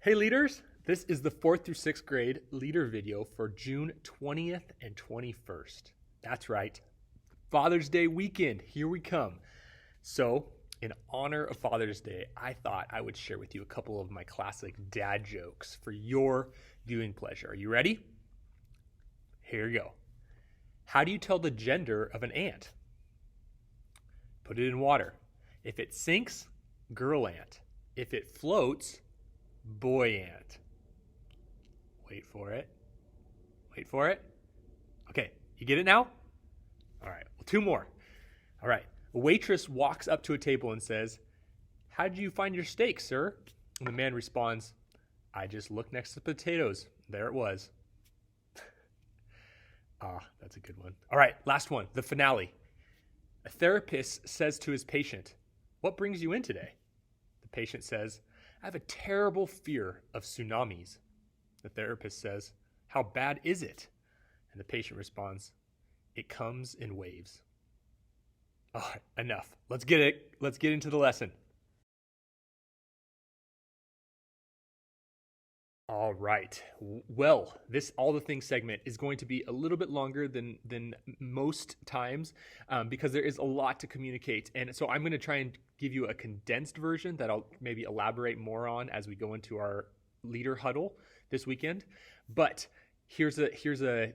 Hey leaders, this is the 4th through 6th grade leader video for June 20th and 21st. That's right, Father's Day weekend, here we come. So, in honor of Father's Day, I thought I would share with you a couple of my classic dad jokes for your viewing pleasure. Are you ready? Here you go. How do you tell the gender of an ant? Put it in water. If it sinks, girl ant. If it floats, boy ant. Wait for it. Wait for it. Okay, you get it now? All right, well, two more. All right, a waitress walks up to a table and says, "How did you find your steak, sir?" And the man responds, "I just looked next to the potatoes. There it was." That's a good one. All right, last one, the finale. A therapist says to his patient, "What brings you in today?" The patient says, "I have a terrible fear of tsunamis." The therapist says, "How bad is it?" And the patient responds, "It comes in waves." All right, enough. Let's get into the lesson. All right. Well, this All the Things segment is going to be a little bit longer than most times because there is a lot to communicate. And so I'm going to try and give you a condensed version that I'll maybe elaborate more on as we go into our leader huddle this weekend. But here's a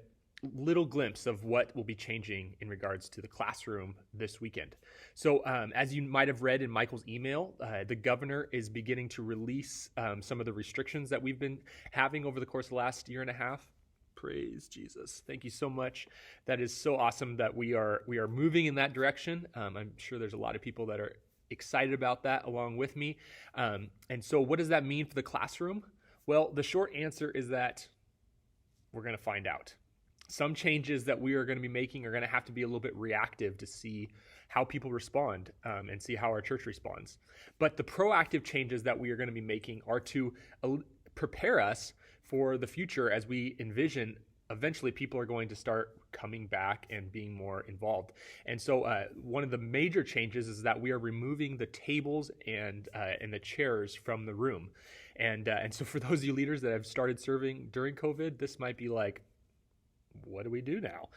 little glimpse of what will be changing in regards to the classroom this weekend. So as you might have read in Michael's email, the governor is beginning to release some of the restrictions that we've been having over the course of the last year and a half. Praise Jesus. Thank you so much. That is so awesome that we are moving in that direction. I'm sure there's a lot of people that are excited about that along with me. And so what does that mean for the classroom? Well, the short answer is that we're going to find out. Some changes that we are going to be making are going to have to be a little bit reactive to see how people respond and see how our church responds. But the proactive changes that we are going to be making are to prepare us for the future as we envision eventually people are going to start coming back and being more involved. And so one of the major changes is that we are removing the tables and the chairs from the room. And so for those of you leaders that have started serving during COVID, this might be like, what do we do now?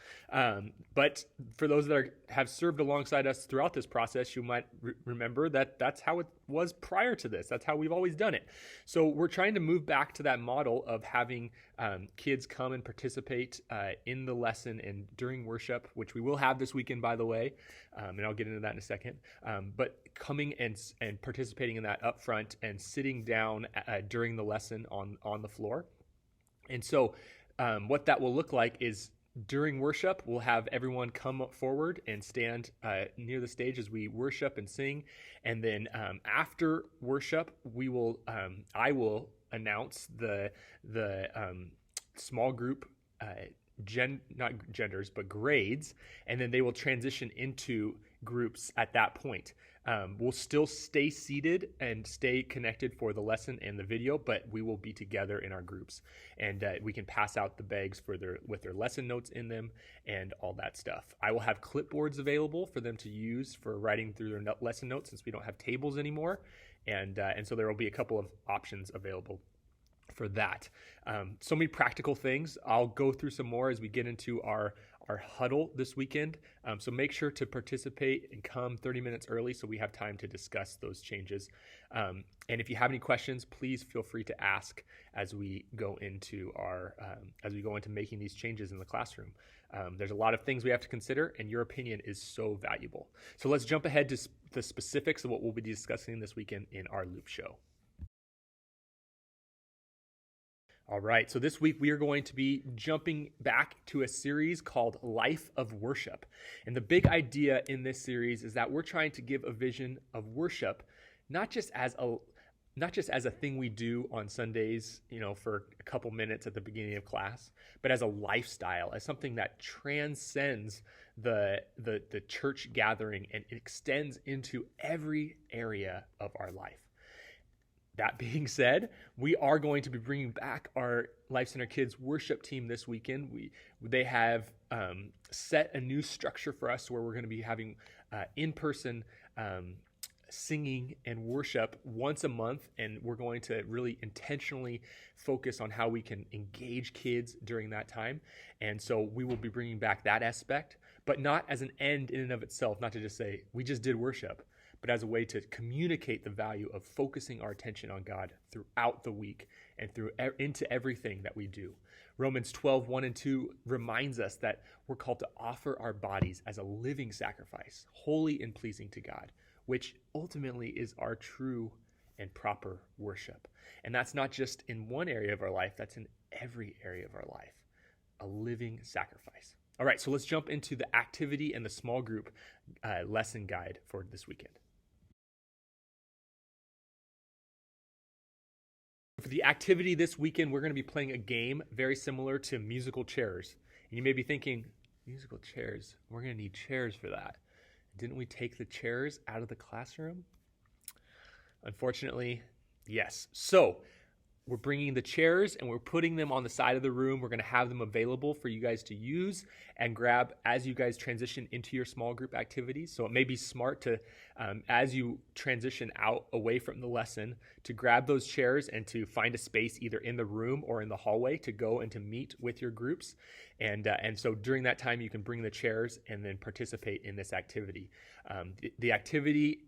But for those that have served alongside us throughout this process, you might remember that that's how it was prior to this. That's how we've always done it. So we're trying to move back to that model of having kids come and participate in the lesson and during worship, which we will have this weekend, by the way, and I'll get into that in a second. But coming and participating in that up front and sitting down during the lesson on the floor. And so what that will look like is during worship, we'll have everyone come forward and stand near the stage as we worship and sing. And then after worship, I will announce the small group not genders, but grades, and then they will transition into groups at that point. We'll still stay seated and stay connected for the lesson and the video, but we will be together in our groups, and we can pass out the bags with their lesson notes in them and all that stuff. I will have clipboards available for them to use for writing through their lesson notes since we don't have tables anymore, and so there will be a couple of options available for that. So many practical things. I'll go through some more as we get into our huddle this weekend. So make sure to participate and come 30 minutes early so we have time to discuss those changes. And if you have any questions, please feel free to ask as we go into making these changes in the classroom. There's a lot of things we have to consider, and your opinion is so valuable. So let's jump ahead to the specifics of what we'll be discussing this weekend in our Loop Show. All right, so this week we are going to be jumping back to a series called Life of Worship. And the big idea in this series is that we're trying to give a vision of worship, not just as a thing we do on Sundays, for a couple minutes at the beginning of class, but as a lifestyle, as something that transcends the church gathering and it extends into every area of our life. That being said, we are going to be bringing back our Life Center Kids worship team this weekend. They have set a new structure for us where we're going to be having in-person singing and worship once a month, and we're going to really intentionally focus on how we can engage kids during that time. And so we will be bringing back that aspect, but not as an end in and of itself, not to just say we just did worship, but as a way to communicate the value of focusing our attention on God throughout the week and into everything that we do. Romans 12:1-2 reminds us that we're called to offer our bodies as a living sacrifice, holy and pleasing to God, which ultimately is our true and proper worship. And that's not just in one area of our life, that's in every area of our life, a living sacrifice. All right, so let's jump into the activity and the small group lesson guide for this weekend. For the activity this weekend, we're going to be playing a game very similar to musical chairs. And you may be thinking, musical chairs, we're going to need chairs for that. Didn't we take the chairs out of the classroom? Unfortunately, yes. So we're bringing the chairs and we're putting them on the side of the room. We're going to have them available for you guys to use and grab as you guys transition into your small group activities. So it may be smart to, as you transition out away from the lesson, to grab those chairs and to find a space either in the room or in the hallway to go and to meet with your groups. And so during that time, you can bring the chairs and then participate in this activity. The activity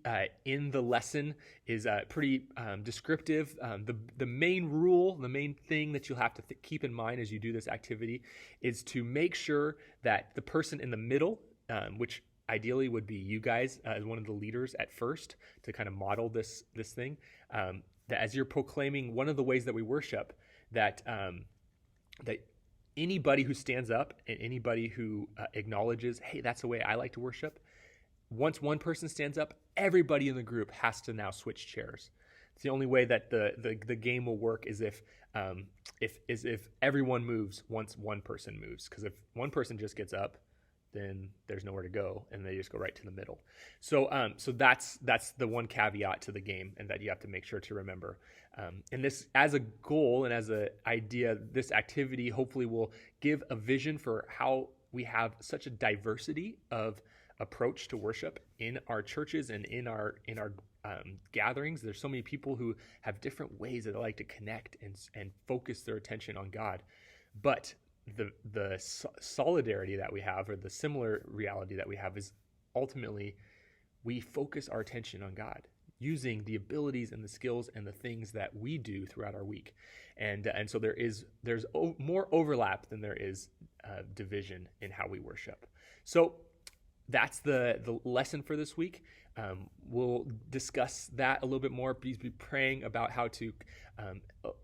in the lesson is pretty descriptive. The main rule, the main thing that you'll have to keep in mind as you do this activity is to make sure that the person in the middle, which ideally would be you guys as one of the leaders at first to kind of model this thing, that as you're proclaiming one of the ways that we worship, that anybody who stands up and anybody who acknowledges, hey, that's the way I like to worship, once one person stands up, everybody in the group has to now switch chairs. It's the only way that the game will work is if everyone moves once one person moves. Because if one person just gets up, then there's nowhere to go, and they just go right to the middle. So that's the one caveat to the game, and that you have to make sure to remember. And this, as a goal and as an idea, this activity hopefully will give a vision for how we have such a diversity of approach to worship in our churches and in our gatherings. There's so many people who have different ways that they like to connect and focus their attention on God, but the solidarity that we have, or the similar reality that we have, is ultimately we focus our attention on God using the abilities and the skills and the things that we do throughout our week. And so there's more overlap than there is division in how we worship. So that's the lesson for this week. We'll discuss that a little bit more. Please be praying about how to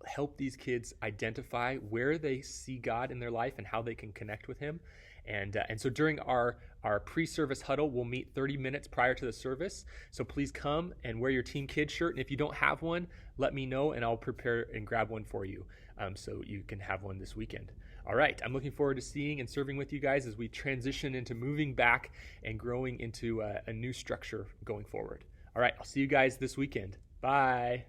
help these kids identify where they see God in their life and how they can connect with Him. And so during our pre-service huddle, we'll meet 30 minutes prior to the service. So please come and wear your Team Kids shirt. And if you don't have one, let me know and I'll prepare and grab one for you so you can have one this weekend. All right, I'm looking forward to seeing and serving with you guys as we transition into moving back and growing into a new structure going forward. All right, I'll see you guys this weekend. Bye.